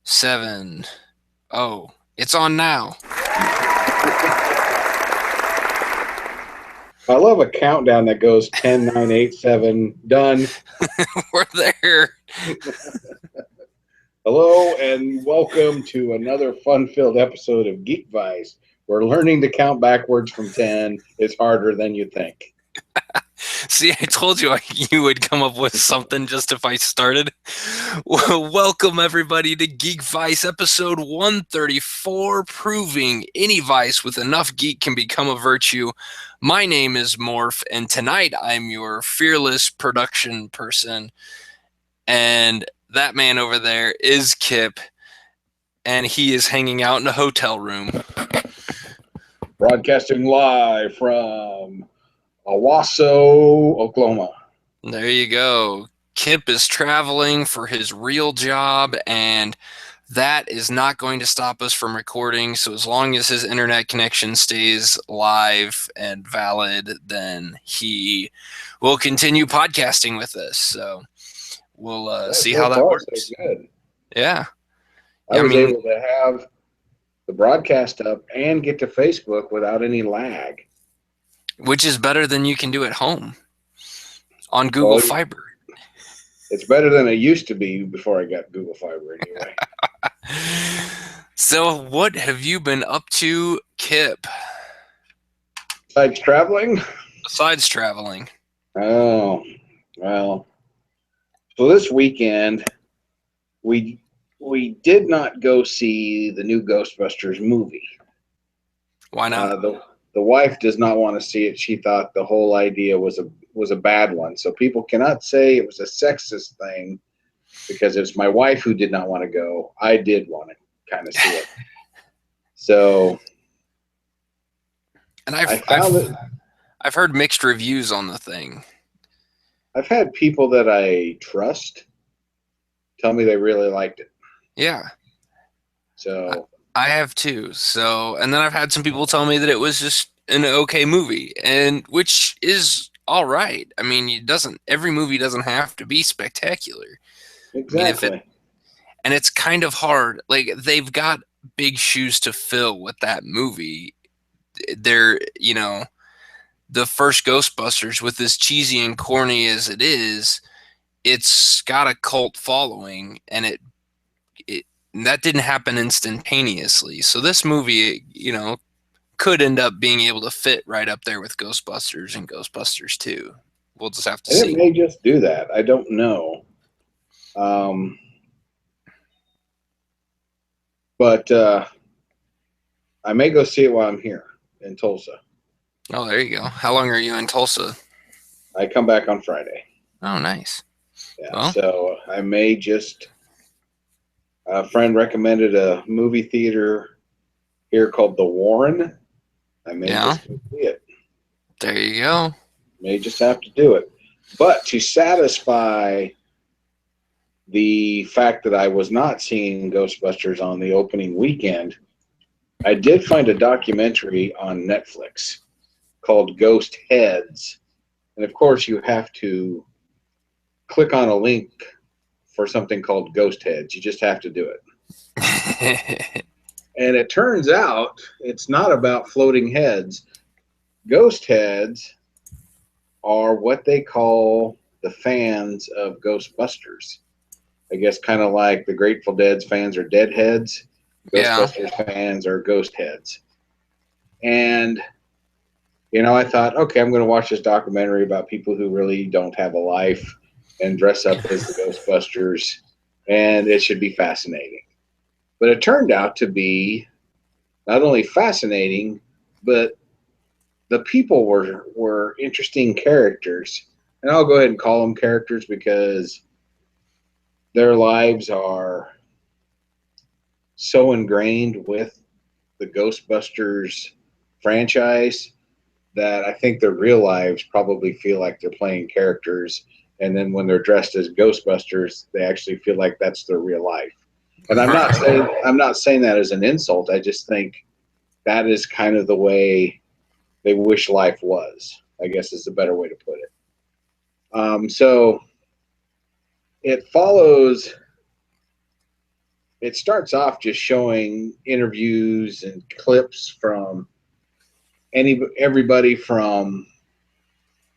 7. Oh, it's on now. I love a countdown that goes 10, 9, 8, 7, done. We're there. Hello and welcome to another fun-filled episode of Geekvice, where learning to count backwards from 10 is harder than you think. See, I told you you would come up with something just if I started. Well, welcome, everybody, to Geekvice episode 134, proving any vice with enough geek can become a virtue. My name is Morph, and tonight I'm your fearless production person. And that man over there is Kip, and he is hanging out in a hotel room. Broadcasting live from Owasso, Oklahoma. There you go. Kip is traveling for his real job, and that is not going to stop us from recording. So as long as his internet connection stays live and valid, then he will continue podcasting with us. So we'll see So how that far, so works. good. Yeah. I I was mean, able to have the broadcast up and get to Facebook without any lag. which is better than you can do at home on Google Well, Fiber. it's better than it used to be before I got Google Fiber anyway. So what have you been up to, Kip, Besides traveling, besides traveling? oh, well. So this weekend, we did not go see the new Ghostbusters movie. Why not? The wife does not want to see it. She thought the whole idea was a bad one. So people cannot say it was a sexist thing because it's my wife who did not want to go. I did want to kind of see it. So And I found it. I've heard mixed reviews on the thing. I've had people that I trust tell me they really liked it. Yeah, So I have too. So, and then I've had some people tell me that it was just an okay movie, and which is all right. I mean, every movie doesn't have to be spectacular. I mean, exactly. and it's kind of hard. Like they've got big shoes to fill with that movie. They're, the first Ghostbusters, with as cheesy and corny as it is, it's got a cult following, and it that didn't happen instantaneously. So this movie, could end up being able to fit right up there with Ghostbusters and Ghostbusters 2. We'll just have to And it see. may just do that. I don't know. Um, but I may go see it while I'm here in Tulsa. Oh, there you go. How long are you in Tulsa? I come back on Friday. Oh, nice. Yeah, Well, so I may just. A friend recommended a movie theater here called The Warren. I may yeah, just go see it. there you go. May just have to do it. But to satisfy the fact that I was not seeing Ghostbusters on the opening weekend, I did find a documentary on Netflix called Ghost Heads. And of course, you have to click on a link for something called Ghost Heads. You just have to do it. And it turns out it's not about floating heads. Ghost heads are what they call the fans of Ghostbusters. I guess kind of like the Grateful Dead's fans are deadheads. Yeah. Ghostbusters fans are ghost heads. And, I thought, okay, I'm going to watch this documentary about people who really don't have a life and dress up as the Ghostbusters, and it should be fascinating. But it turned out to be not only fascinating, but the people were interesting characters. And I'll go ahead and call them characters because their lives are so ingrained with the Ghostbusters franchise that I think their real lives probably feel like they're playing characters. And then when they're dressed as Ghostbusters, they actually feel like that's their real life. And I'm not saying that as an insult. I just think that is kind of the way they wish life was, I guess is a better way to put it. So it follows it starts off just showing interviews and clips from everybody from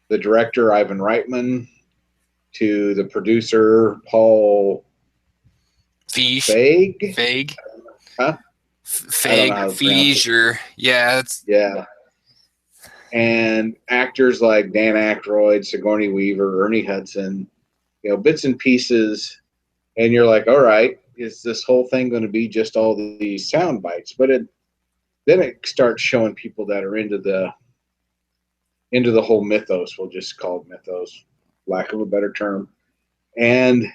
the director Ivan Reitman to the producer Paul Feige, Feig. Feig, Huh? I don't know Feig, how to pronounce it. Feige, or yeah, it's Yeah. And actors like Dan Aykroyd, Sigourney Weaver, Ernie Hudson, bits and pieces. And you're like, all right, is this whole thing going to be just all these sound bites? But then it starts showing people that are into the whole mythos. We'll just call it mythos, lack of a better term. And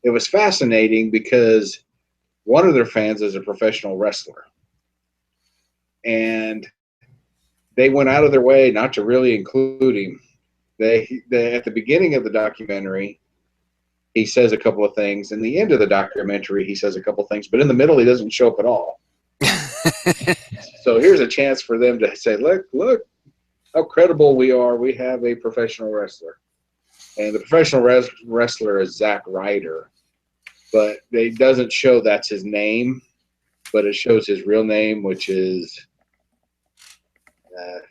it was fascinating because one of their fans is a professional wrestler. And they went out of their way not to really include him. They at the beginning of the documentary, he says a couple of things. In the end of the documentary, he says a couple of things, but in the middle, he doesn't show up at all. So here's a chance for them to say, look how credible we are. We have a professional wrestler. And the professional wrestler is Zack Ryder. But it doesn't show that's his name, but it shows his real name, which is,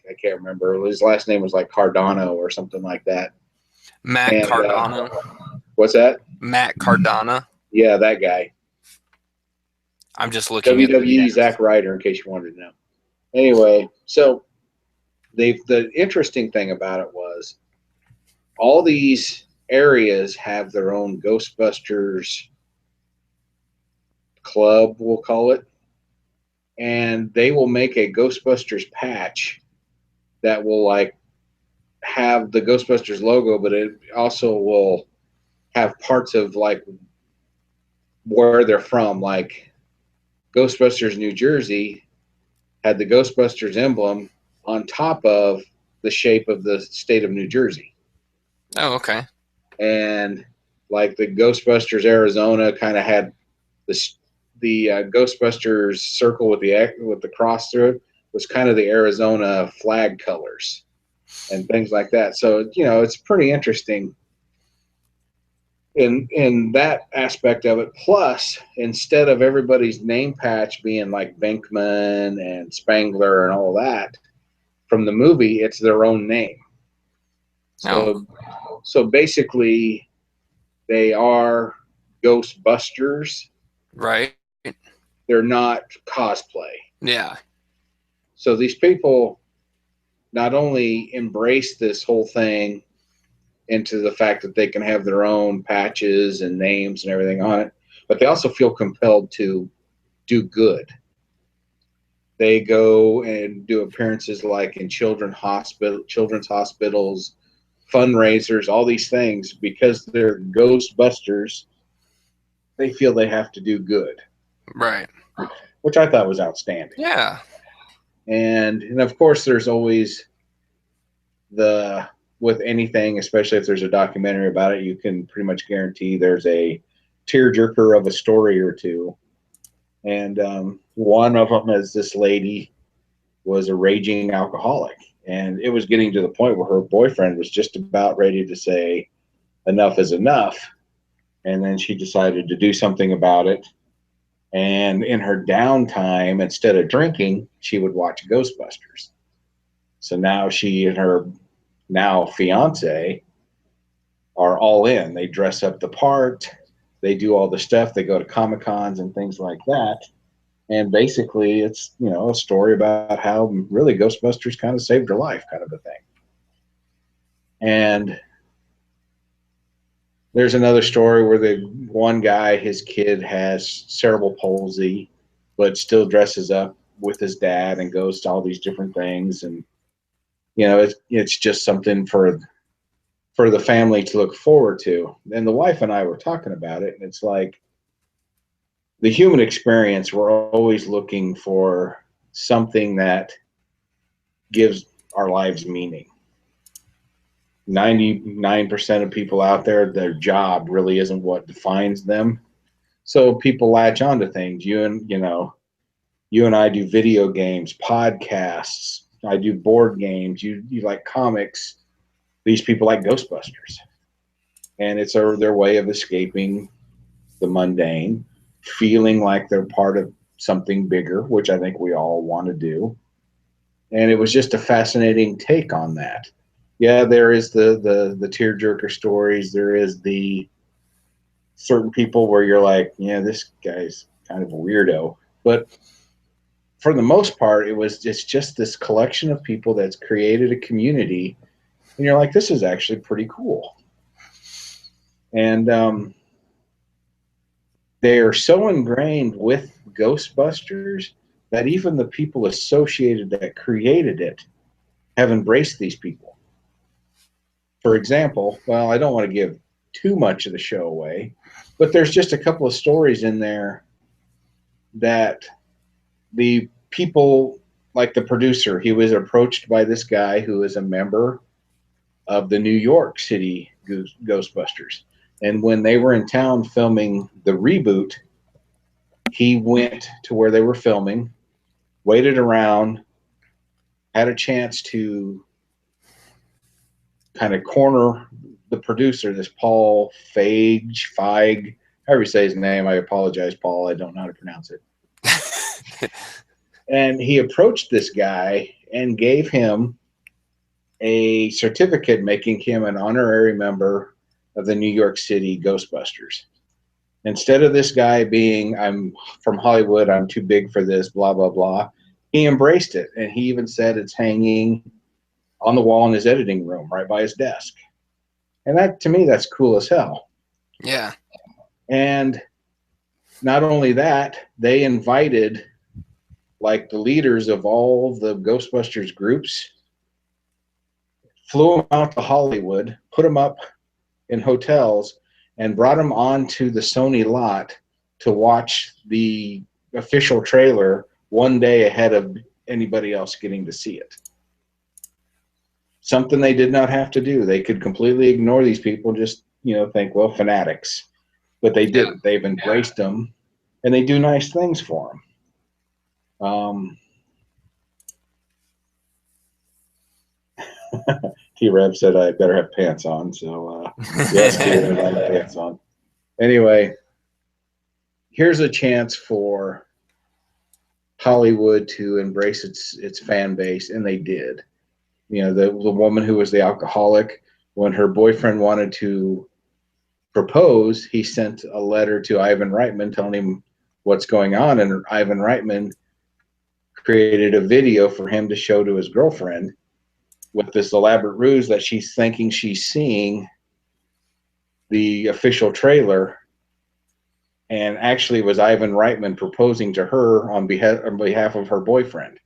I can't remember. His last name was like Cardano or something like that. Matt And Cardona. What's that? Matt Cardona. Yeah, that guy. I'm just looking at WWE Zack Ryder, in case you wanted to know. Anyway, so the interesting thing about it was all these areas have their own Ghostbusters club, we'll call it, and they will make a Ghostbusters patch that will like have the Ghostbusters logo, but it also will have parts of like where they're from. Like Ghostbusters New Jersey had the Ghostbusters emblem on top of the shape of the state of New Jersey. Oh, okay. And like the Ghostbusters Arizona kind of had the Ghostbusters circle with the cross through it was kind of the Arizona flag colors and things like that. So it's pretty interesting in that aspect of it. Plus, instead of everybody's name patch being like Venkman and Spangler and all that from the movie, it's their own name. So basically, they are Ghostbusters. Right. They're not cosplay. Yeah. So these people not only embrace this whole thing into the fact that they can have their own patches and names and everything on it, but they also feel compelled to do good. They go and do appearances like in children's hospitals, fundraisers, all these things because they're Ghostbusters. They feel they have to do good. Right. Which I thought was outstanding. Yeah. And of course, there's always with anything, especially if there's a documentary about it, you can pretty much guarantee there's a tearjerker of a story or two. And one of them is this lady was a raging alcoholic, and it was getting to the point where her boyfriend was just about ready to say enough is enough. And then she decided to do something about it. And in her downtime, instead of drinking, she would watch Ghostbusters. So now she and her now fiance are all in. They dress up the part. They do all the stuff. They go to Comic Cons and things like that. And basically, it's a story about how really Ghostbusters kind of saved her life, kind of a thing. And there's another story where the one guy, his kid has cerebral palsy, but still dresses up with his dad and goes to all these different things. And it's just something for the family to look forward to. And the wife and I were talking about it, and it's like the human experience, we're always looking for something that gives our lives meaning. 99% of people out there, their job really isn't what defines them. So people latch onto things. You and I do video games, podcasts. I do board games. You like comics. These people like Ghostbusters. And it's their way of escaping the mundane feeling like they're part of something bigger, which I think we all want to do. And it was just a fascinating take on that. Yeah, there is the tearjerker stories. There is the certain people where you're like, yeah, this guy's kind of a weirdo. But for the most part, it's just this collection of people that's created a community, and you're like, this is actually pretty cool. And they are so ingrained with Ghostbusters that even the people associated that created it have embraced these people. For example, well, I don't want to give too much of the show away, but there's just a couple of stories in there that the people, like the producer, he was approached by this guy who is a member of the New York City Ghostbusters. And when they were in town filming the reboot, he went to where they were filming, waited around, had a chance to kind of corner the producer, this Paul Feig, however you say his name. I apologize, Paul. I don't know how to pronounce it. And he approached this guy and gave him a certificate making him an honorary member of the New York City Ghostbusters. Instead of this guy being, I'm from Hollywood, I'm too big for this, blah, blah, blah, he embraced it. And he even said it's hanging on the wall in his editing room right by his desk. And that, to me, that's cool as hell. Yeah. And not only that, they invited like the leaders of all the Ghostbusters groups, flew them out to Hollywood, put them up in hotels, and brought them onto the Sony lot to watch the official trailer one day ahead of anybody else getting to see it. Something they did not have to do. They could completely ignore these people, just think, well, fanatics. But they didn't. They've embraced them, and they do nice things for them. T-Rev said I better have pants on, so yes, T-Rev, I have pants on. Anyway, here's a chance for Hollywood to embrace its fan base, and they did. The woman who was the alcoholic, when her boyfriend wanted to propose, he sent a letter to Ivan Reitman telling him what's going on, and Ivan Reitman created a video for him to show to his girlfriend with this elaborate ruse that she's thinking she's seeing the official trailer, and actually was Ivan Reitman proposing to her on behalf of her boyfriend.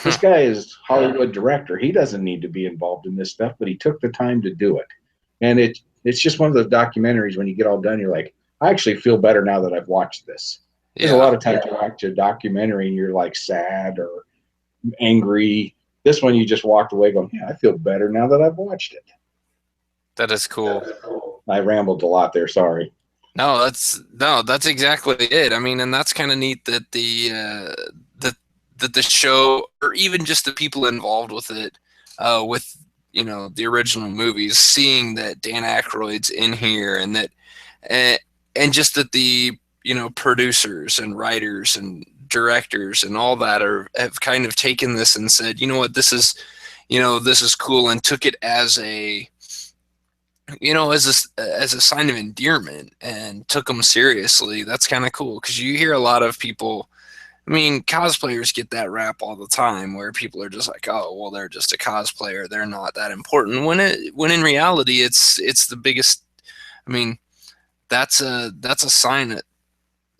This guy is Hollywood director. He doesn't need to be involved in this stuff, but he took the time to do it. And it's just one of those documentaries when you get all done, you're like, I actually feel better now that I've watched this. There's a lot of times you watch a documentary and you're like sad or angry. This one, you just walked away going, yeah, I feel better now that I've watched it. That is cool. I rambled a lot there. Sorry. No, that's exactly it. I mean, and that's kind of neat that the show, or even just the people involved with it, with the original movies, seeing that Dan Aykroyd's in here, and that, and just that the producers and writers and directors and all that have kind of taken this and said, you know what, this is cool, and took it as a as a sign of endearment and took them seriously. That's kind of cool, because you hear a lot of people, I mean, cosplayers get that rap all the time where people are just like, oh, well, they're just a cosplayer, they're not that important, when in reality it's the biggest. I mean, that's a sign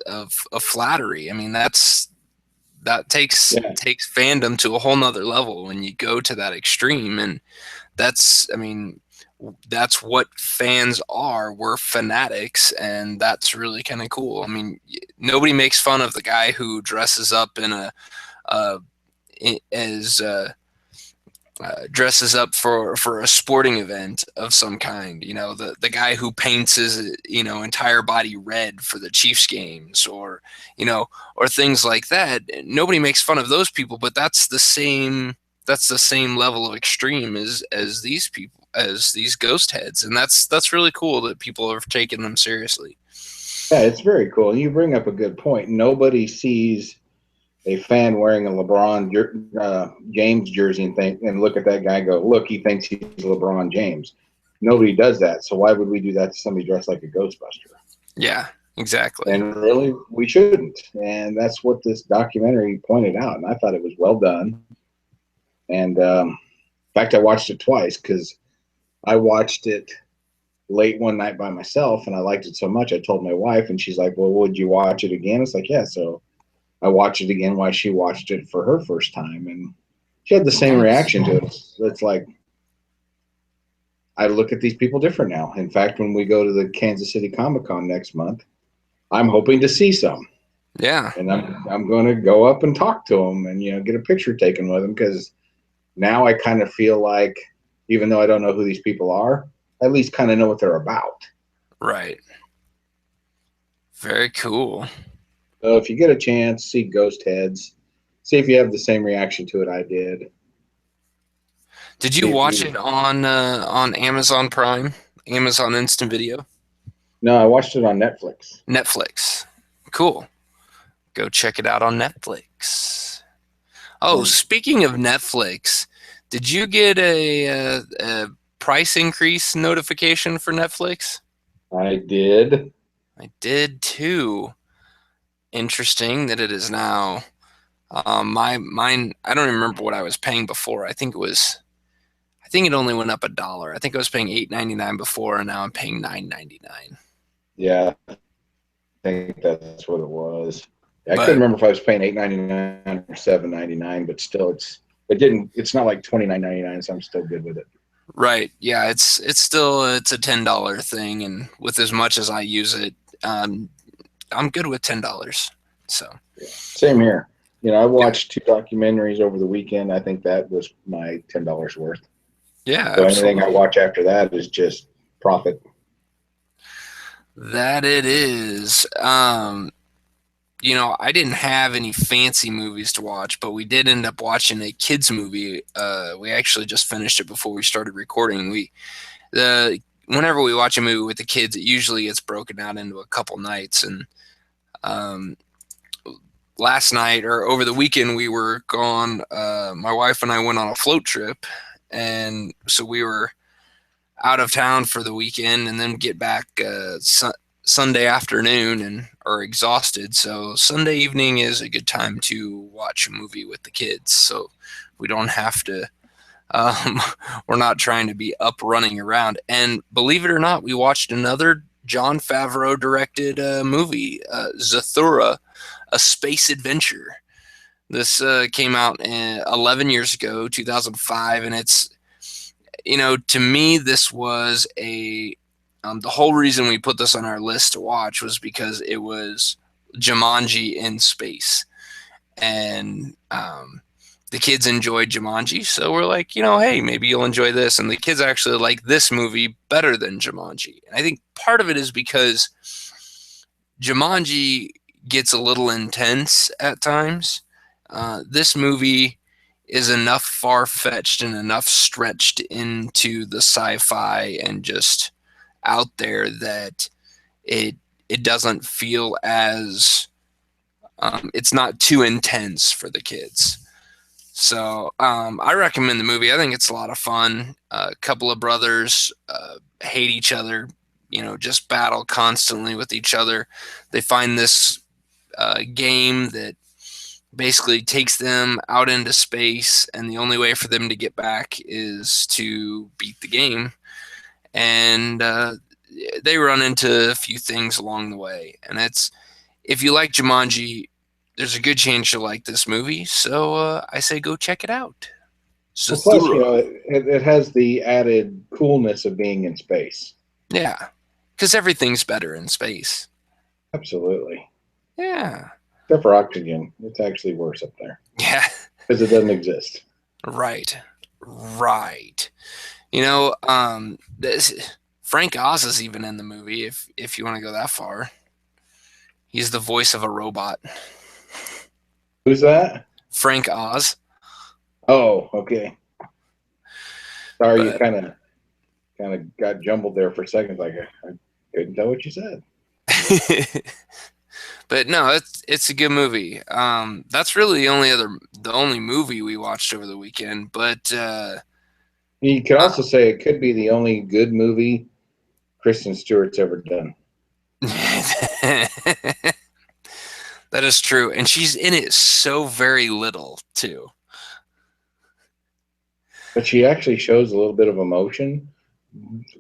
of flattery. I mean, that takes fandom to a whole nother level when you go to that extreme. And that's what fans are. We're fanatics, and that's really kind of cool. I mean, nobody makes fun of the guy who dresses up in dresses up for a sporting event of some kind. The guy who paints his entire body red for the Chiefs games, or things like that. Nobody makes fun of those people, but that's the same level of extreme as these people, as these ghost heads. And that's really cool that people have taken them seriously. Yeah, it's very cool. And you bring up a good point. Nobody sees a fan wearing a James jersey and look at that guy and go, look, he thinks he's LeBron James. Nobody does that. So why would we do that to somebody dressed like a Ghostbuster? Yeah, exactly. And really, we shouldn't. And that's what this documentary pointed out. And I thought it was well done. And in fact, I watched it twice because I watched it late one night by myself and I liked it so much. I told my wife, and she's like, well, would you watch it again? It's like, yeah. So I watched it again while she watched it for her first time. And she had the same Nice. reaction to it. It's like, I look at these people different now. In fact, when we go to the Kansas City Comic Con next month, I'm hoping to see some. Yeah. And I'm going to go up and talk to them and get a picture taken with them because now I kind of feel like, even though I don't know who these people are, I at least kind of know what they're about. Right. Very cool. So if you get a chance, see Ghost Heads. See if you have the same reaction to it I did. Did See you if watch you. it on Amazon Prime, Amazon Instant Video, No, I watched it on Netflix. Netflix? Cool. Go check it out on Netflix. Oh, And speaking of Netflix, did you get a price increase notification for Netflix? I did. I did too. Interesting that it is now. Mine. I don't remember what I was paying before. I think it only went up $1. I think I was paying $8.99 before, and now I'm paying $9.99. Yeah, I think that's what it was. I couldn't But remember if I was paying $8.99 or $7.99, but still, it didn't. It's not like $29.99, so I'm still good with it. right, yeah, it's still it's a $10 thing, and with as much as I use it, um, I'm good with $10. So Yeah, same here. I yeah, watched two documentaries over the weekend. I think that was my $10 worth. yeah, So anything I absolutely. watch after that is just profit. That it is. I didn't have any fancy movies to watch, but we did end up watching a kids movie. We actually just finished it before we started recording. The Whenever we watch a movie with the kids, it usually gets broken out into a couple nights. And um, last night or over the weekend, we were gone. My wife and I went on a float trip, and so we were out of town for the weekend, and then get back Sunday afternoon and are exhausted. So Sunday evening is a good time to watch a movie with the kids. So we don't have to. Um, we're not trying to be up running around. And believe it or not, we watched another Jon Favreau directed movie, Zathura, A Space Adventure. This came out 11 years ago, 2005, and to me, this was the whole reason we put this on our list to watch was because it was Jumanji in space. And the kids enjoyed Jumanji. So we're like, hey, maybe you'll enjoy this. And the kids actually like this movie better than Jumanji. And I think part of it is because Jumanji gets a little intense at times. This movie is enough far fetched and enough stretched into the sci-fi and just out there that it it doesn't feel as it's not too intense for the kids. So I recommend the movie. I think it's a lot of fun. A couple of brothers hate each other, just battle constantly with each other. They find this game that basically takes them out into space, and the only way for them to get back is to beat the game. And they run into a few things along the way. And if you like Jumanji, there's a good chance you'll like this movie. So I say go check it out. Well, plus, Zathura. it has the added coolness of being in space. Yeah, because everything's better in space. Absolutely. Yeah. Except for oxygen. It's actually worse up there Yeah. because it doesn't exist. Right. Right. Frank Oz is even in the movie if you want to go that far. He's the voice of a robot. Who's that? Frank Oz. Oh, okay. Sorry, you But kind of got jumbled there for a second. Like I couldn't tell what you said. But no, it's a good movie. That's really the only movie we watched over the weekend. But You could uh, also say it could be the only good movie Kristen Stewart's ever done. that is true, and she's in it so very little too. But she actually shows a little bit of emotion.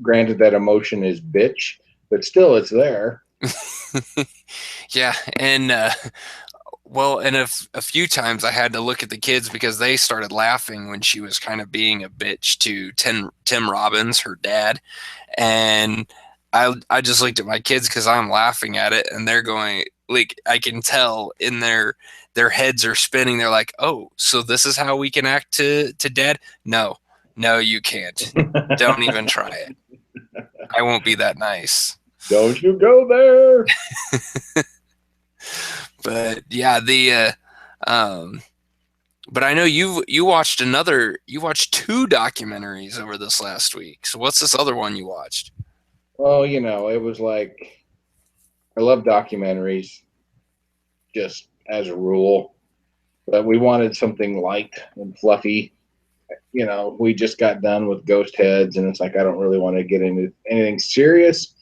Granted, that emotion is bitch, but still, it's there. Yeah, and well, and a few times I had to look at the kids because they started laughing when she was kind of being a bitch to Tim Robbins, her dad, and I just looked at my kids because I'm laughing at it, and they're going like I can tell in their heads are spinning. They're like, "Oh, so this is how we can act to dad?" No, no, you can't. Don't even try it. I won't be that nice. Don't you go there. But yeah, the um, but I know you watched two documentaries over this last week. So what's this other one you watched? Well, it was like I love documentaries just as a rule, but we wanted something light and fluffy. We just got done with Ghost Heads, and it's like I don't really want to get into anything serious.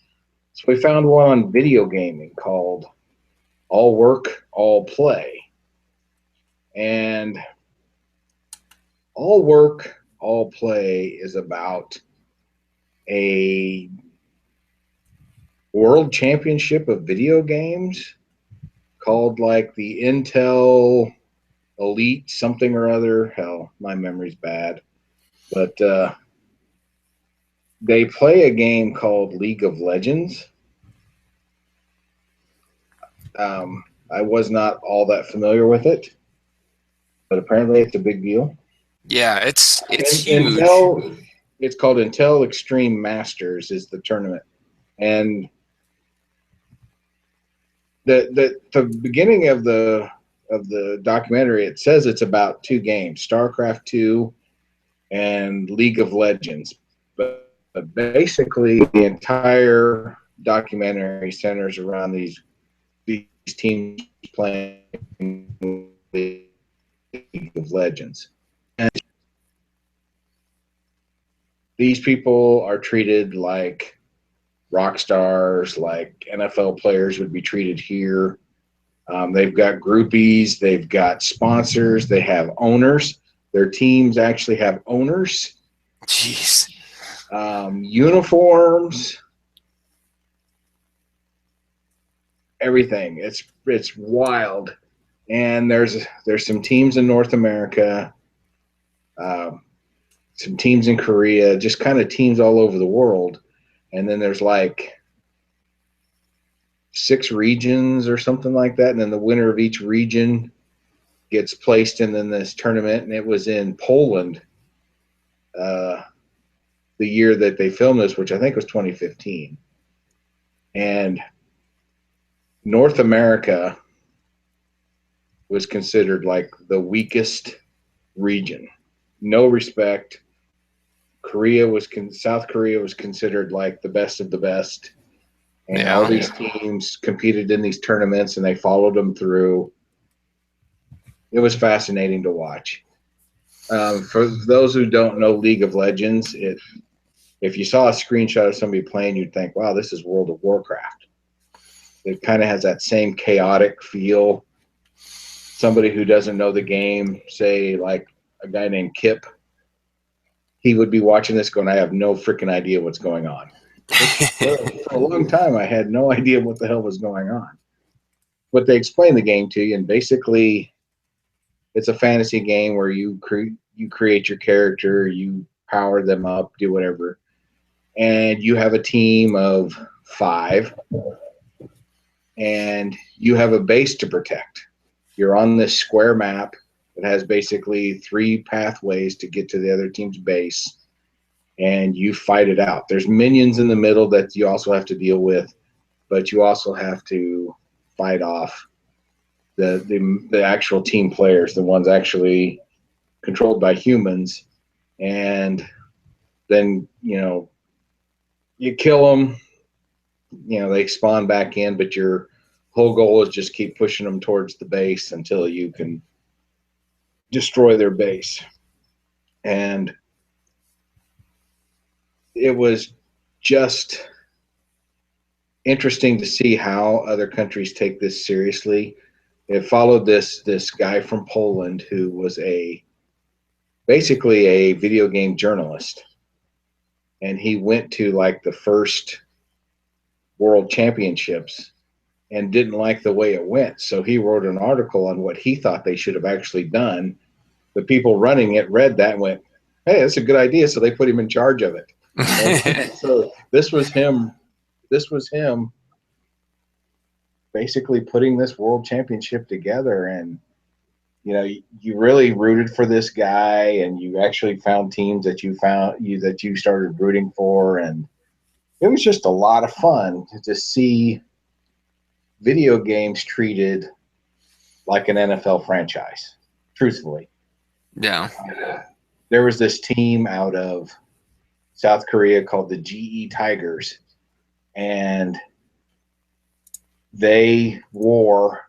So we found one on video gaming called All Work, All Play. And All Work, All Play is about a world championship of video games called like the Intel Elite something or other. Hell, my memory's bad. But they play a game called League of Legends. I was not all that familiar with it, but apparently it's a big deal. Yeah, it's huge. Intel, it's called Intel Extreme Masters is the tournament, and the beginning of the documentary it says it's about two games, StarCraft 2 and League of Legends, but basically the entire documentary centers around these teams playing League of Legends. And these people are treated like rock stars, like NFL players would be treated here. They've got groupies, they've got sponsors, they have owners. Their teams actually have owners, Jeez. uniforms, everything. It's wild. And there's some teams in North America, um, some teams in Korea, just kind of teams all over the world. And then there's like 6 regions or something like that. And then the winner of each region gets placed in this tournament. And it was in Poland uh, the year that they filmed this, which I think was 2015. And North America was considered like the weakest region. No respect. South Korea was considered like the best of the best, and all Yeah. these teams competed in these tournaments, and they followed them through. It was fascinating to watch. For those who don't know League of Legends, if you saw a screenshot of somebody playing, you'd think, "Wow, this is World of Warcraft." It kind of has that same chaotic feel. Somebody who doesn't know the game, say like a guy named Kip, he would be watching this going, I have no freaking idea what's going on. Which for a long time, I had no idea what the hell was going on. But they explain the game to you, and basically, it's a fantasy game where you create your character, you power them up, do whatever, and you have a team of 5, and you have a base to protect. You're on this square map that has basically 3 pathways to get to the other team's base, and you fight it out. There's minions in the middle that you also have to deal with, but you also have to fight off the actual team players, the ones actually controlled by humans, and then you kill them, they spawn back in, but your whole goal is just keep pushing them towards the base until you can destroy their base. And it was just interesting to see how other countries take this seriously. It followed this guy from Poland who was basically a video game journalist, and he went to like the first world championships and didn't like the way it went. So he wrote an article on what he thought they should have actually done. The people running it read that and went, "Hey, that's a good idea." So they put him in charge of it. And so this was him. This was him basically putting this world championship together. And you really rooted for this guy, and you actually found teams that you started rooting for, and it was just a lot of fun to see video games treated like an NFL franchise. Truthfully, Yeah. there was this team out of South Korea called the GE Tigers, and they wore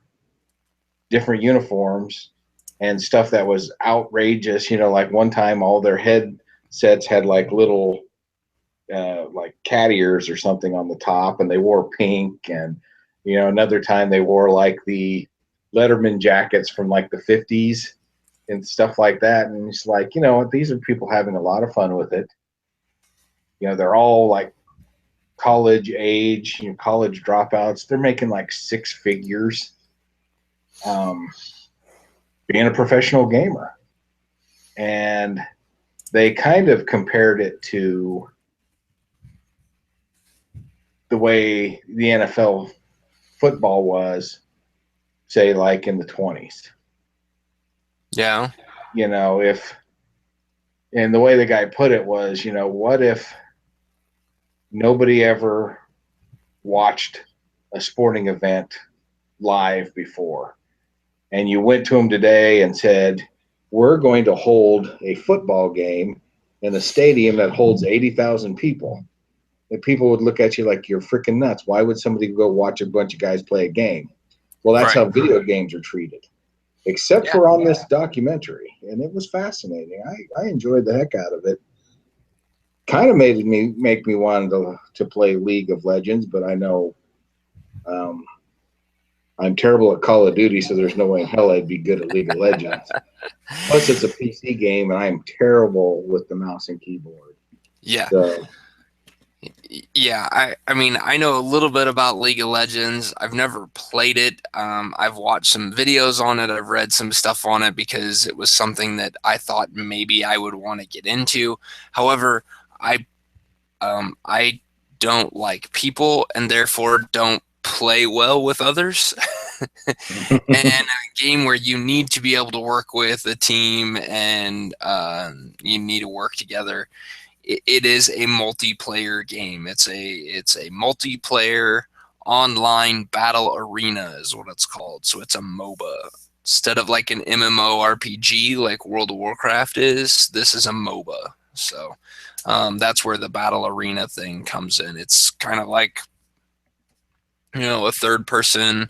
different uniforms and stuff that was outrageous. Like one time, all their headsets had like little like cat ears or something on the top, and they wore pink. And another time they wore like the Letterman jackets from like the 50s and stuff like that. And it's like, these are people having a lot of fun with it. They're all like college age, college dropouts. They're making like six figures being a professional gamer. And they kind of compared it to the way the NFL football was, say, like in the 20s. Yeah. And the way the guy put it was, what if nobody ever watched a sporting event live before, and you went to them today and said, "We're going to hold a football game in a stadium that holds 80,000 people." And people would look at you like you're freaking nuts. Why would somebody go watch a bunch of guys play a game? Well, that's Right. how video games are treated, except Yeah. for on this documentary. And it was fascinating. I enjoyed the heck out of it. Kind of make me want to play League of Legends, but I know um, I'm terrible at Call of Duty, so there's no way in hell I'd be good at League of Legends. Plus, it's a PC game, and I'm terrible with the mouse and keyboard. Yeah. So, Yeah, I mean, I know a little bit about League of Legends. I've never played it. I've watched some videos on it. I've read some stuff on it because it was something that I thought maybe I would want to get into. However, I don't like people and therefore don't play well with others. And a game where you need to be able to work with a team and you need to work together. It is a multiplayer game. It's a multiplayer online battle arena is what it's called. So it's a MOBA. Instead of like an MMORPG like World of Warcraft is, this is a MOBA. So that's where the battle arena thing comes in. It's kind of like, a third person.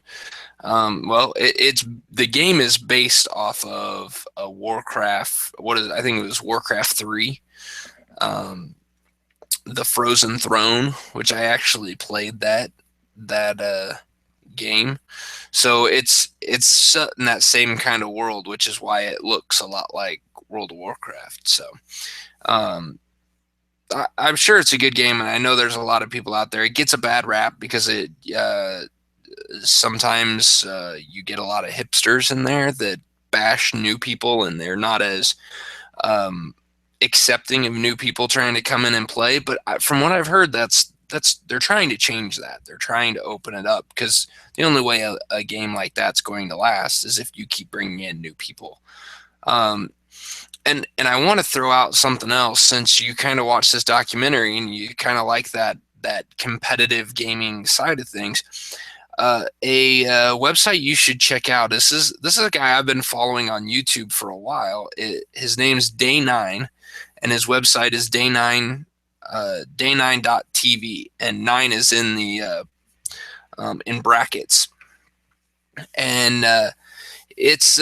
It's the game is based off of a Warcraft. What is it? I think it was Warcraft 3. The Frozen Throne, which I actually played that game. So it's set in that same kind of world, which is why it looks a lot like World of Warcraft. So um, I'm sure it's a good game, and I know there's a lot of people out there. It gets a bad rap because it sometimes you get a lot of hipsters in there that bash new people, and they're not as accepting of new people trying to come in and play. But from what I've heard, that's they're trying to change that. They're trying to open it up because the only way a game like that's going to last is if you keep bringing in new people. And I want to throw out something else, since you kind of watch this documentary and you kind of like that competitive gaming side of things. A website you should check out. This is a guy I've been following on YouTube for a while. His name's Day9, and his website is Day9. day9.tv, and 9 is in the in brackets. And it's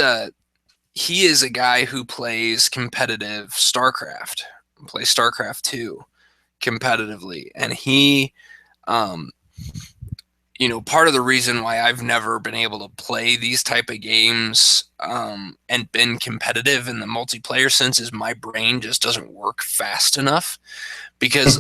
he is a guy who plays competitive StarCraft, plays StarCraft 2 competitively, and he um, part of the reason why I've never been able to play these type of games and been competitive in the multiplayer sense is my brain just doesn't work fast enough, because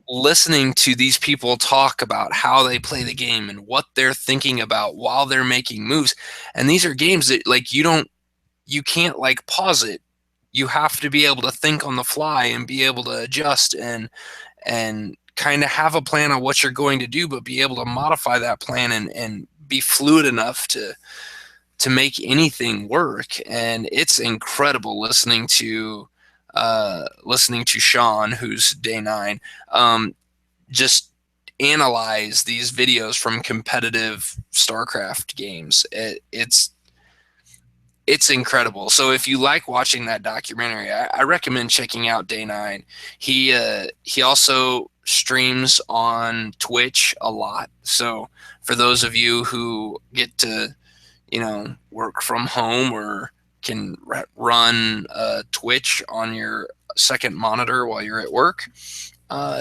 listening to these people talk about how they play the game and what they're thinking about while they're making moves, and these are games that like you can't like pause it. You have to be able to think on the fly and be able to adjust and kind of have a plan on what you're going to do, but be able to modify that plan and be fluid enough to make anything work. And it's incredible listening to Sean, who's day9, just analyze these videos from competitive StarCraft games. It's incredible. So if you like watching that documentary, I recommend checking out day9. He also streams on Twitch a lot. So for those of you who get to work from home or can run Twitch on your second monitor while you're at work,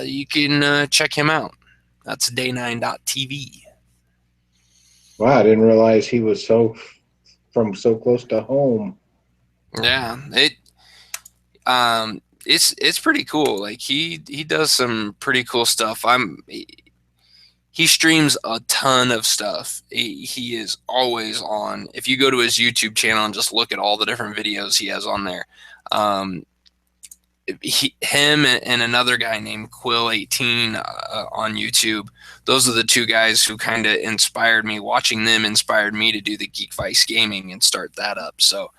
you can check him out. That's day9.tv. Wow, I didn't realize he was from so close to home. Yeah, it's pretty cool. Like he does some pretty cool stuff. He streams a ton of stuff. He is always on. If you go to his YouTube channel and just look at all the different videos he has on there, um, him and another guy named Quill18 on YouTube. Those are the two guys who kind of inspired me. Watching them inspired me to do the Geekvice gaming and start that up. So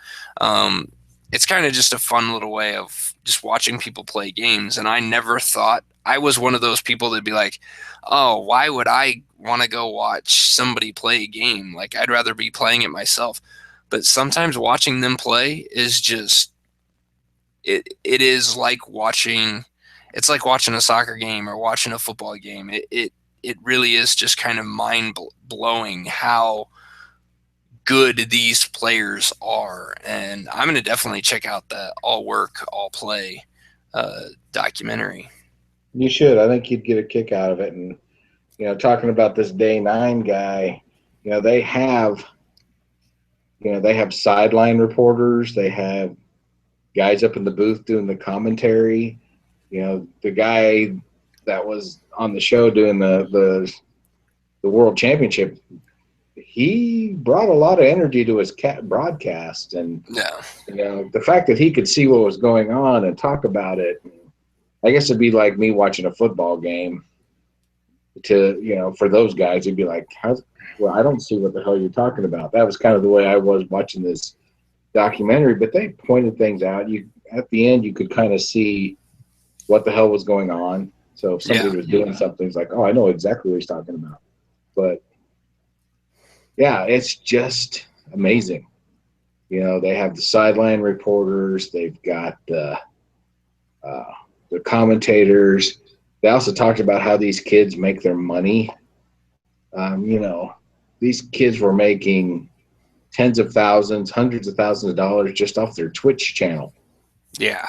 it's kind of just a fun little way of just watching people play games. And I never thought I was one of those people that'd be like, oh, why would I want to go watch somebody play a game? Like I'd rather be playing it myself. But sometimes watching them play is just it is like watching a soccer game or watching a football game. It really is just kind of mind blowing how good these players are. And I'm going to definitely check out the All Work All Play documentary. You should. I think you'd get a kick out of it. And talking about this day9 guy, they have they have sideline reporters. They have guys up in the booth doing the commentary. The guy that was on the show doing the world championship, he brought a lot of energy to his broadcast. And Yeah. the fact that he could see what was going on and talk about it, I guess it'd be like me watching a football game. For those guys, it'd be like, well, I don't see what the hell you're talking about. That was kind of the way I was watching this documentary, but they pointed things out. At the end, you could kind of see what the hell was going on. So if somebody was doing something, it's like, oh, I know exactly what he's talking about. But yeah, it's just amazing. They have the sideline reporters. They've got the commentators. They also talked about how these kids make their money. These kids were making tens of thousands, hundreds of thousands of dollars just off their Twitch channel. Yeah.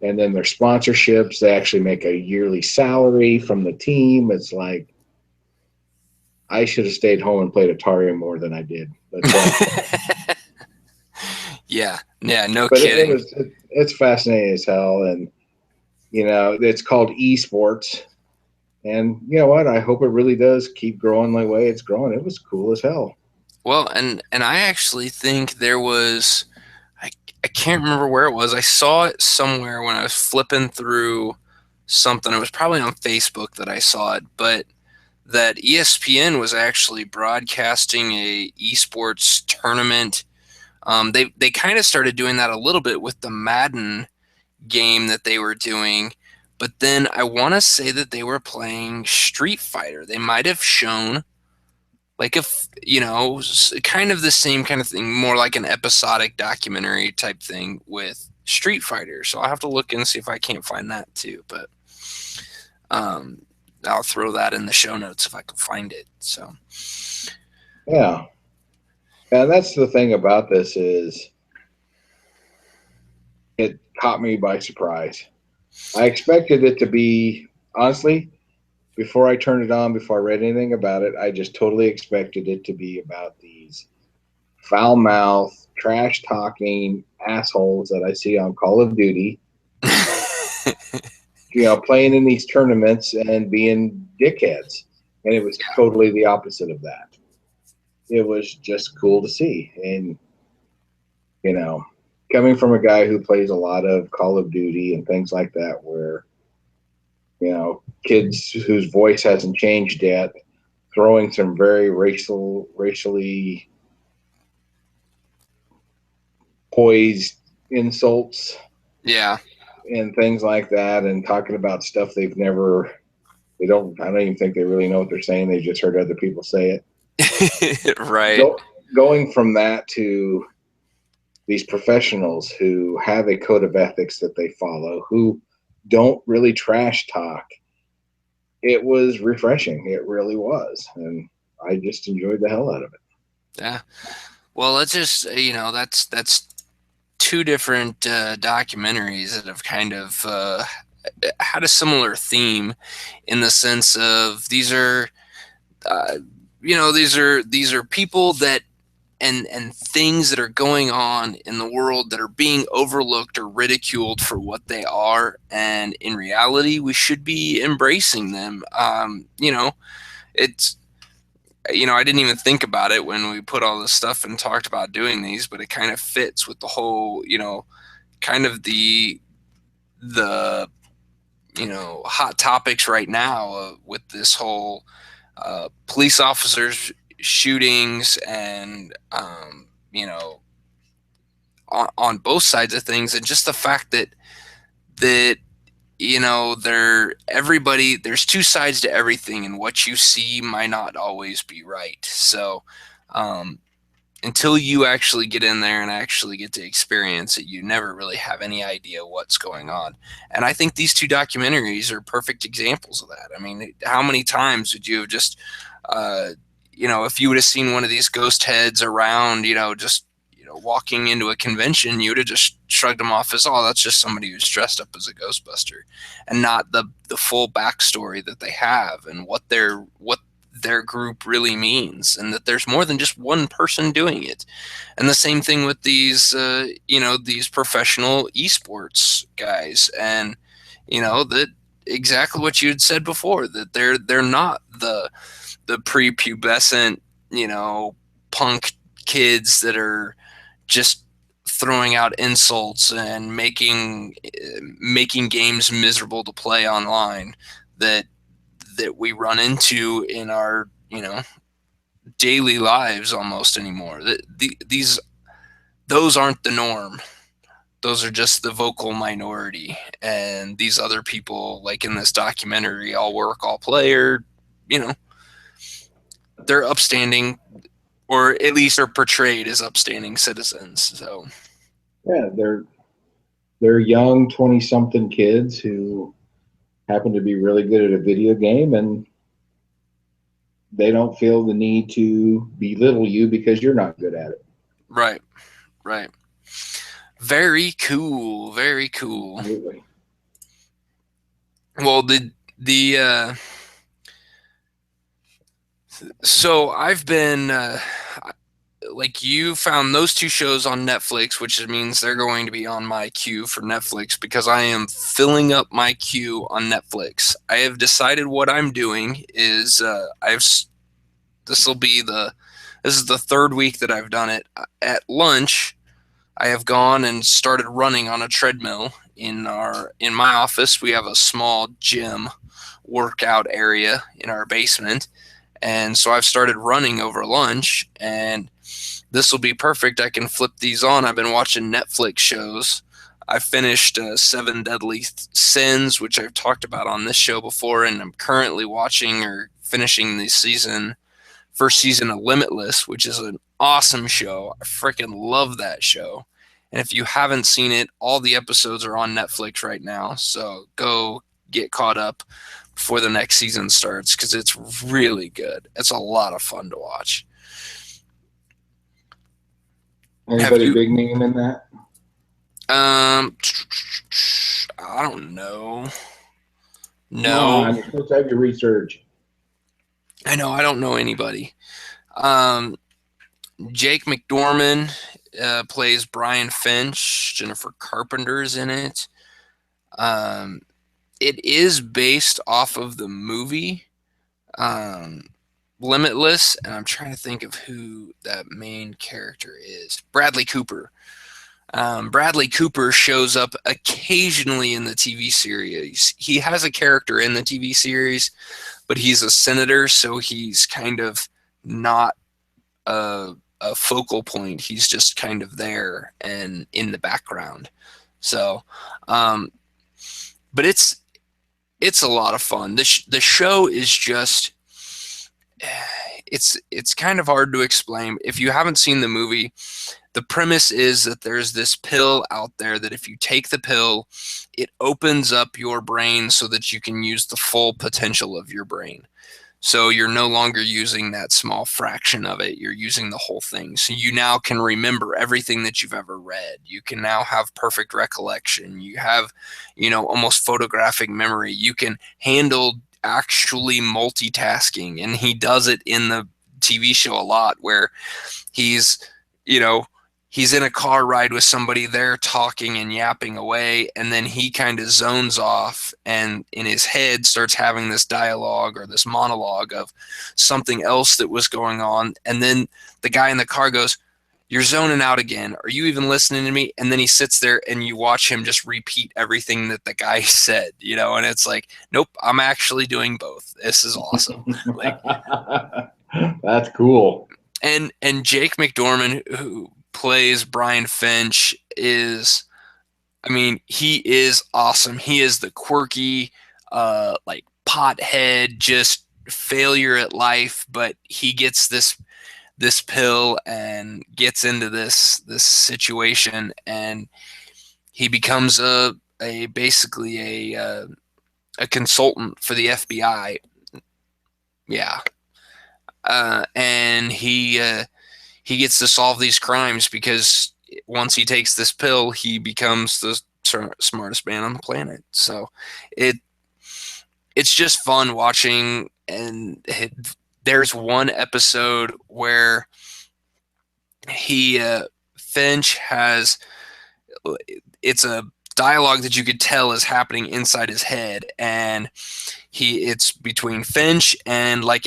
And then their sponsorships, they actually make a yearly salary from the team. It's like, I should have stayed home and played Atari more than I did. But, yeah, no but kidding. it's fascinating as hell. And, it's called esports. And you know what? I hope it really does keep growing the way it's growing. It was cool as hell. Well, and I actually think there was, I can't remember where it was. I saw it somewhere when I was flipping through something. It was probably on Facebook that I saw it, but that ESPN was actually broadcasting a esports tournament. They kind of started doing that a little bit with the Madden game that they were doing, but then I want to say that they were playing Street Fighter. They might have shown like if kind of the same kind of thing, more like an episodic documentary type thing with Street Fighter. So I'll have to look and see if I can't find that too. But Um, I'll throw that in the show notes if I can find it. So Yeah. And that's the thing about this is it caught me by surprise. I expected it to be, honestly, before I turned it on, before I read anything about it, I just totally expected it to be about these foul mouth, trash talking assholes that I see on Call of Duty, playing in these tournaments and being dickheads. And it was totally the opposite of that. It was just cool to see. And, you know, coming from a guy who plays a lot of Call of Duty and things like that, where, kids whose voice hasn't changed yet, throwing some very racially poised insults yeah. and things like that, and talking about stuff I don't even think they really know what they're saying. They just heard other people say it. Right. Go, Going from that to these professionals who have a code of ethics that they follow, who don't really trash talk, it was refreshing. It really was. And I just enjoyed the hell out of it. Yeah. Well, let's just that's two different documentaries that have kind of had a similar theme in the sense of uh, these are people that and things that are going on in the world that are being overlooked or ridiculed for what they are, and in reality we should be embracing them. It's I didn't even think about it when we put all this stuff and talked about doing these, but it kind of fits with the whole, kind of the hot topics right now with this whole police officers shootings and on both sides of things, and just the fact that there's two sides to everything, and what you see might not always be right. So um, until you actually get in there and actually get to experience it, you never really have any idea what's going on. And I think these two documentaries are perfect examples of that. I mean, how many times would you have just, uh, if you would have seen one of these ghost heads around, just walking into a convention, you would have just shrugged them off as, oh, that's just somebody who's dressed up as a Ghostbuster, and not the full backstory that they have and what their group really means, and that there's more than just one person doing it. And the same thing with these professional esports guys, and that exactly what you had said before, that they're not the prepubescent punk kids that are just throwing out insults and making games miserable to play online, that we run into in our daily lives almost anymore. These those aren't the norm. Those are just the vocal minority, and these other people, like in this documentary, all work, all play, or you know they're upstanding, or at least are portrayed as upstanding citizens. So Yeah, they're young 20 something kids who happen to be really good at a video game, and they don't feel the need to belittle you because you're not good at it. right, right, very cool, very cool. Absolutely. Well, the so I've been like, you found those two shows on Netflix, which means they're going to be on my queue for Netflix, because I am filling up my queue on Netflix. I have decided what I'm doing is this will be this is the third week that I've done it. At lunch, I have gone and started running on a treadmill in my office. We have a small gym workout area in our basement, and so I've started running over lunch, and this will be perfect. I can flip these on. I've been watching Netflix shows. I finished Seven Deadly Sins, which I've talked about on this show before, and I'm currently watching or finishing the first season of Limitless, which is an awesome show. I freaking love that show. And if you haven't seen it, all the episodes are on Netflix right now, so go get caught up. before the next season starts because it's really good. It's a lot of fun to watch. Have Anybody you? big name in that? Um, I don't know. Come No, on, you're supposed to have your research. I know I don't know anybody. Um, Jake McDorman plays Brian Finch. Jennifer Carpenter's in it. Um, it is based off of the movie um, Limitless, and I'm trying to think of who that main character is. Bradley Cooper. Bradley Cooper shows up occasionally in the TV series. He has a character in the TV series, but he's a senator, so he's kind of not a focal point. He's just kind of there and in the background. So, um, but it's a lot of fun. The show is just it's kind of hard to explain. If you haven't seen the movie, the premise is that there's this pill out there that if you take the pill, it opens up your brain so that you can use the full potential of your brain. So you're no longer using that small fraction of it. You're using the whole thing. So you now can remember everything that you've ever read. You can now have perfect recollection. You have, almost photographic memory. You can handle actually multitasking. And he does it in the TV show a lot where he's, you know, he's in a car ride with somebody there talking and yapping away, and then he kind of zones off and in his head starts having this dialogue or this monologue of something else that was going on. And then the guy in the car goes, "You're zoning out again. Are you even listening to me?" And then he sits there and you watch him just repeat everything that the guy said, and it's like, nope, I'm actually doing both. This is awesome. Like, That's cool. and Jake McDorman, who plays Brian Finch, is, I mean, he is awesome. He is the quirky, like pothead, just failure at life, but he gets this pill and gets into this situation, and he becomes a basically a consultant for the FBI. Yeah, and he gets to solve these crimes because once he takes this pill, he becomes the smartest man on the planet. So it it's just fun watching. And there's one episode where he Finch has, it's a dialogue that you could tell is happening inside his head, and it's between Finch and like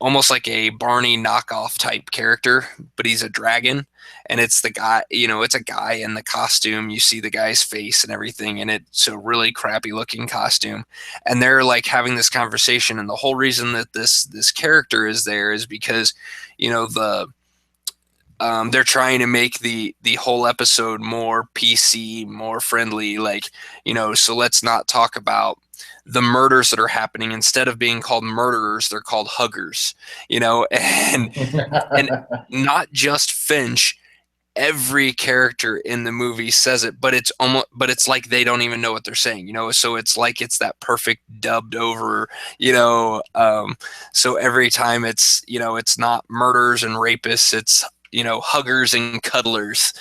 almost like a Barney knockoff type character, but he's a dragon. And it's the guy, it's a guy in the costume. You see the guy's face and everything, and it's a really crappy looking costume. And they're like having this conversation. And the whole reason that this character is there is because, the they're trying to make the whole episode more PC, more friendly, like, so let's not talk about the murders that are happening. Instead of being called murderers, they're called huggers, and not just Finch. Every character in the movie says it, but it's like they don't even know what they're saying, so it's like it's that perfect dubbed over, so every time it's not murderers and rapists, it's huggers and cuddlers.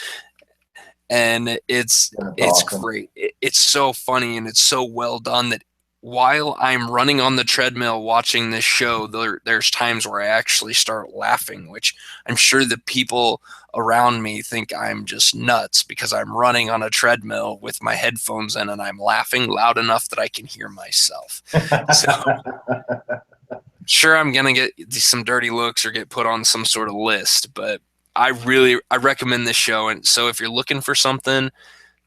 And That's it's awesome. great. It's so funny and it's so well done that while I'm running on the treadmill watching this show, there's times where I actually start laughing, which I'm sure the people around me think I'm just nuts because I'm running on a treadmill with my headphones in and I'm laughing loud enough that I can hear myself. So sure, I'm gonna get some dirty looks or get put on some sort of list, but I recommend this show. And so if you're looking for something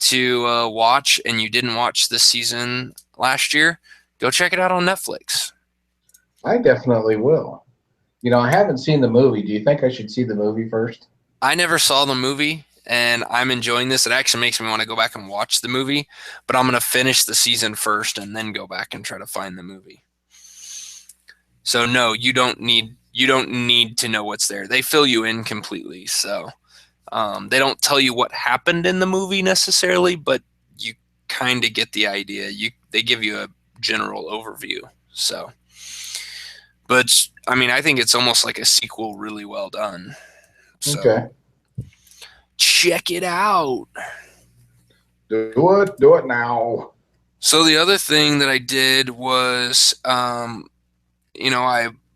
to watch and you didn't watch this season last year, go check it out on Netflix. I definitely will. I haven't seen the movie. Do you think I should see the movie first? I never saw the movie and I'm enjoying this. It actually makes me want to go back and watch the movie, but I'm going to finish the season first and then go back and try to find the movie. So no, you don't need to know what's there. They fill you in completely. So they don't tell you what happened in the movie necessarily, but you kind of get the idea. They give you a general overview. So, but I mean, I think it's almost like a sequel, really well done. So Okay. check it out. Do it now. So the other thing that I did was, I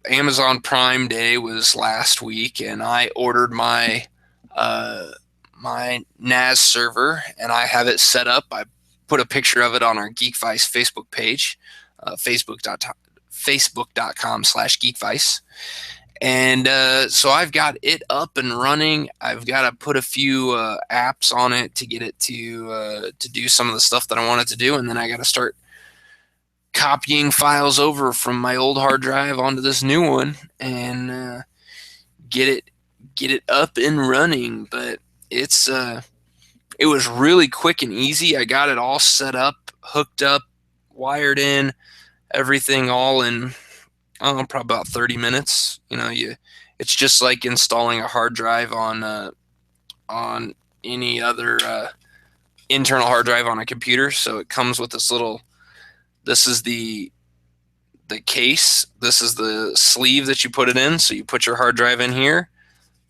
Amazon Prime Day was last week, and I ordered uh, my NAS server, and I have it set up. I put a picture of it on our Geekvice Facebook page, facebook.com/Geekvice. And so I've got it up and running. I've got to put a few apps on it to get it to do some of the stuff that I want it to do, and then I got to start copying files over from my old hard drive onto this new one and get it up and running. But it was really quick and easy. I got it all set up, hooked up, wired in, everything all in probably about 30 minutes. It's just like installing a hard drive on any other internal hard drive on a computer. So it comes with this little. This is the case. This is the sleeve that you put it in. So you put your hard drive in here,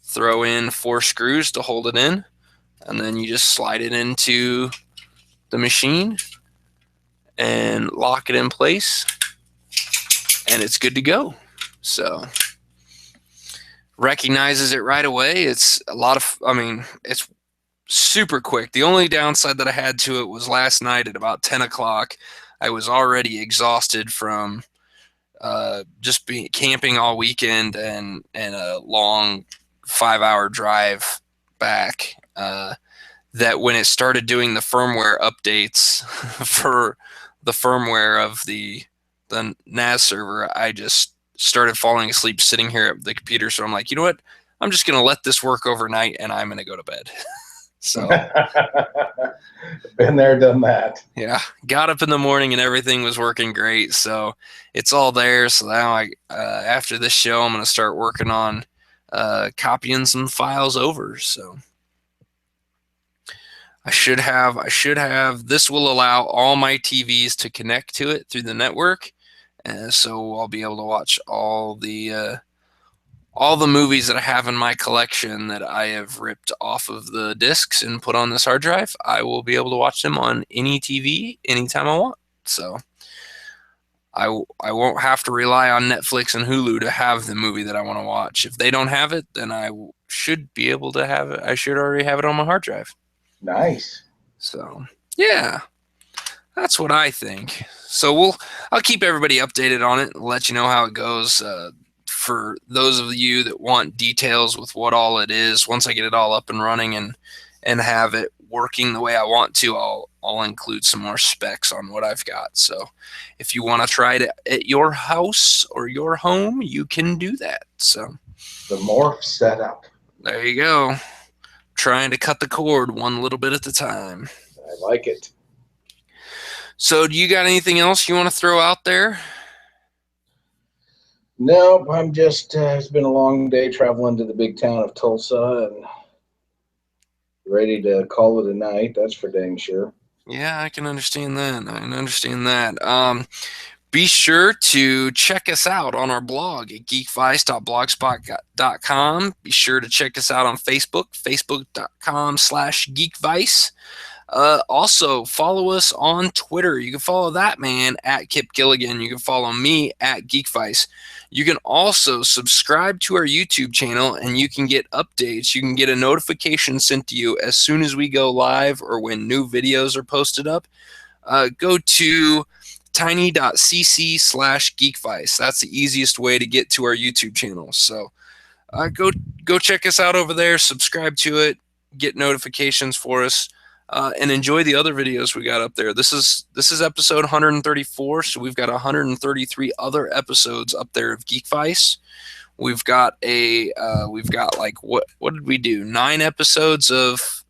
throw in 4 screws to hold it in, and then you just slide it into the machine and lock it in place, and it's good to go. So recognizes it right away. It's it's super quick. The only downside that I had to it was last night at about 10 o'clock. I was already exhausted from just being camping all weekend and a long 5-hour drive back. That when it started doing the firmware updates for the firmware of the NAS server, I just started falling asleep sitting here at the computer. So I'm like, you know what? I'm just going to let this work overnight, and I'm going to go to bed. So been there, done that. Yeah, got up in the morning and everything was working great. So it's all there. So now after this show, I'm going to start working on copying some files over. So I should have. This will allow all my TVs to connect to it through the network, so I'll be able to watch all the movies that I have in my collection that I have ripped off of the discs and put on this hard drive. I will be able to watch them on any TV anytime I want. So I won't have to rely on Netflix and Hulu to have the movie that I want to watch. If they don't have it, then I should be able to have it. I should already have it on my hard drive. Nice. So yeah, that's what I think. So I'll keep everybody updated on it and let you know how it goes. For those of you that want details with what all it is, once I get it all up and running and have it working the way I want to, I'll include some more specs on what I've got. So if you want to try it at your house or your home, you can do that. So the morph setup. There you go. Trying to cut the cord one little bit at a time. I like it. So do you got anything else you want to throw out there? Nope, I'm just, it's been a long day traveling to the big town of Tulsa and ready to call it a night. That's for dang sure. Yeah, I can understand that. Be sure to check us out on our blog at geekvice.blogspot.com. Be sure to check us out on Facebook, facebook.com/geekvice. Also, follow us on Twitter. You can follow that man at Kip Gilligan. You can follow me at Geekvice. You can also subscribe to our YouTube channel, and you can get updates. You can get a notification sent to you as soon as we go live or when new videos are posted up. Go to tiny.cc/Geekvice. That's the easiest way to get to our YouTube channel. So go check us out over there. Subscribe to it. Get notifications for us. And enjoy the other videos we got up there. This is episode 134, so we've got 133 other episodes up there of Geekvice. We've got like what did we do? 9 episodes of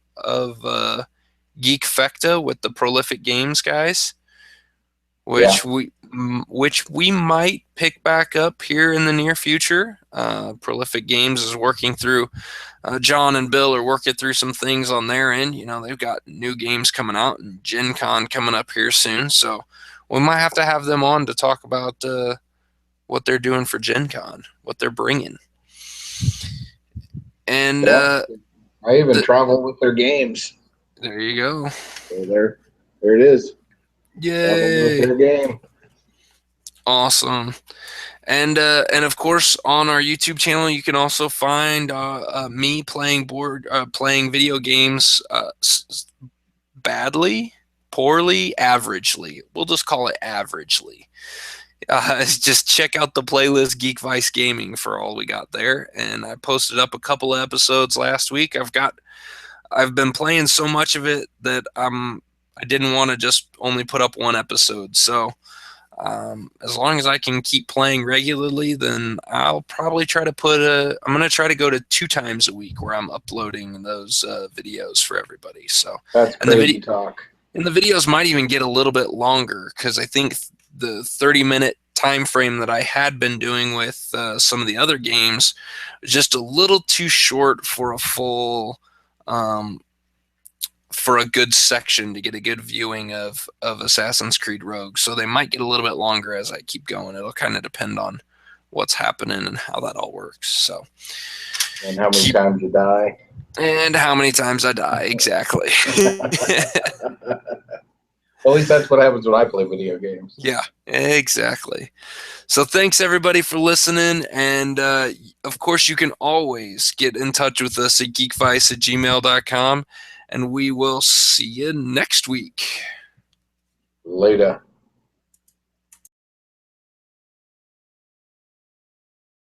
Geekfecta with the Prolific Games guys, which we might pick back up here in the near future. Prolific Games is working through. John and Bill are working through some things on their end. They've got new games coming out and Gen Con coming up here soon. So We might have to have them on to talk about what they're doing for Gen Con, what they're bringing. And Yeah, I even the, travel with their games. there you go. So there it is. Traveling with Yay. their game. Awesome. And of course on our YouTube channel you can also find me playing video games badly, poorly, averagely. We'll just call it averagely. Just check out the playlist Geekvice Gaming for all we got there. And I posted up a couple of episodes last week. I've been playing so much of it that I didn't want to just only put up one episode. So as long as I can keep playing regularly, then I'll probably try to I'm going to try to go to 2 times a week where I'm uploading those videos for everybody. So, That's and the crazy video, talk. and the videos might even get a little bit longer because I think the 30-minute time frame that I had been doing with some of the other games was just a little too short for a full, for a good section to get a good viewing of Assassin's Creed Rogue. So they might get a little bit longer as I keep going. It'll kind of depend on what's happening and how that all works. So, And how many times you die. And how many times I die, exactly. At least that's what happens when I play video games. Yeah, exactly. So thanks everybody for listening. And of course, you can always get in touch with us at geekvice@gmail.com. And we will see you next week. Later.